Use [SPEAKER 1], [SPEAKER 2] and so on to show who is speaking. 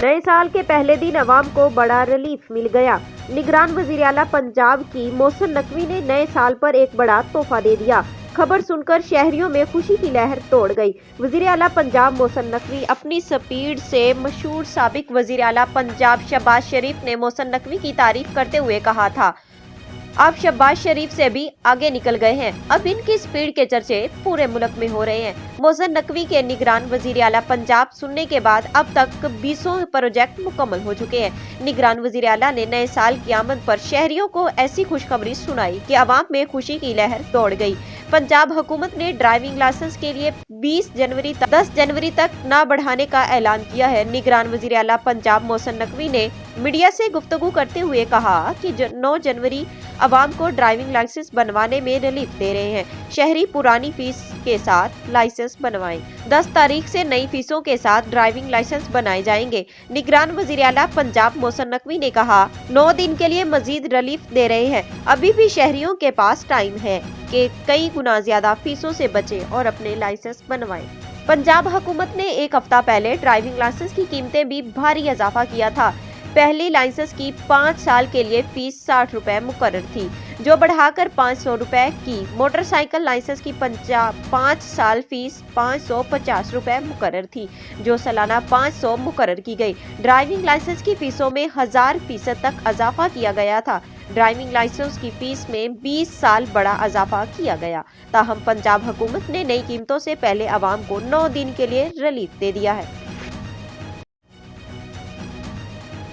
[SPEAKER 1] नए साल के पहले दिन अवाम को बड़ा रिलीफ मिल गया। निगरान वजीर आला पंजाब की मोहसिन नकवी ने नए साल पर एक बड़ा तोहफा दे दिया। खबर सुनकर शहरियों में खुशी की लहर दौड़ गई। वजीर आला पंजाब मोहसिन नकवी अपनी स्पीड से मशहूर साबिक वजीर आला पंजाब शहबाज शरीफ ने मोहसिन नकवी की तारीफ करते हुए कहा था, अब शहबाज शरीफ से भी आगे निकल गए हैं। अब इनकी स्पीड के चर्चे पूरे मुल्क में हो रहे हैं। मोहसिन नकवी के निगरान वजीर आला पंजाब सुनने के बाद अब तक 20 प्रोजेक्ट मुकम्मल हो चुके हैं। निगरान वजीर आला ने नए साल की आमद पर शहरियों को ऐसी खुशखबरी सुनाई कि आवाम में खुशी की लहर दौड़ गई। पंजाब हुकूमत ने ड्राइविंग लाइसेंस के लिए 10 जनवरी तक न बढ़ाने का ऐलान किया है। निगरान वजीर आला पंजाब मोहसिन नकवी ने मीडिया से गुफ्तगू करते हुए कहा कि 9 जनवरी अवाम को ड्राइविंग लाइसेंस बनवाने में रिलीफ दे रहे हैं। शहरी पुरानी फीस के साथ लाइसेंस बनवाएं। 10 तारीख से नई फीसों के साथ ड्राइविंग लाइसेंस बनाए जाएंगे। निगरान वजीर आला पंजाब मोहसिन नकवी ने कहा, 9 दिन के लिए मजीद रिलीफ दे रहे हैं। अभी भी शहरियों के पास टाइम है कि कई गुना ज्यादा फीसों से बचें और अपने लाइसेंस बनवाएं। पंजाब हुकूमत ने एक हफ्ता पहले ड्राइविंग लाइसेंस की कीमतें भी भारी इजाफा किया था। पहली लाइसेंस की 5 साल के लिए फीस 60 रुपए मुकर्रर थी, जो बढ़ाकर 500 रुपए की। मोटरसाइकिल लाइसेंस की 5 साल फीस 550 रुपए मुकर्रर थी, जो सालाना 500 मुकर्रर की गई। ड्राइविंग लाइसेंस की फीसों में 1000% तक इजाफा किया गया था। ड्राइविंग लाइसेंस की फीस में 20 साल बड़ा इजाफा किया गया। ताहम पंजाब हुकूमत ने नई कीमतों से पहले अवाम को 9 दिन के लिए रिलीफ दे दिया है।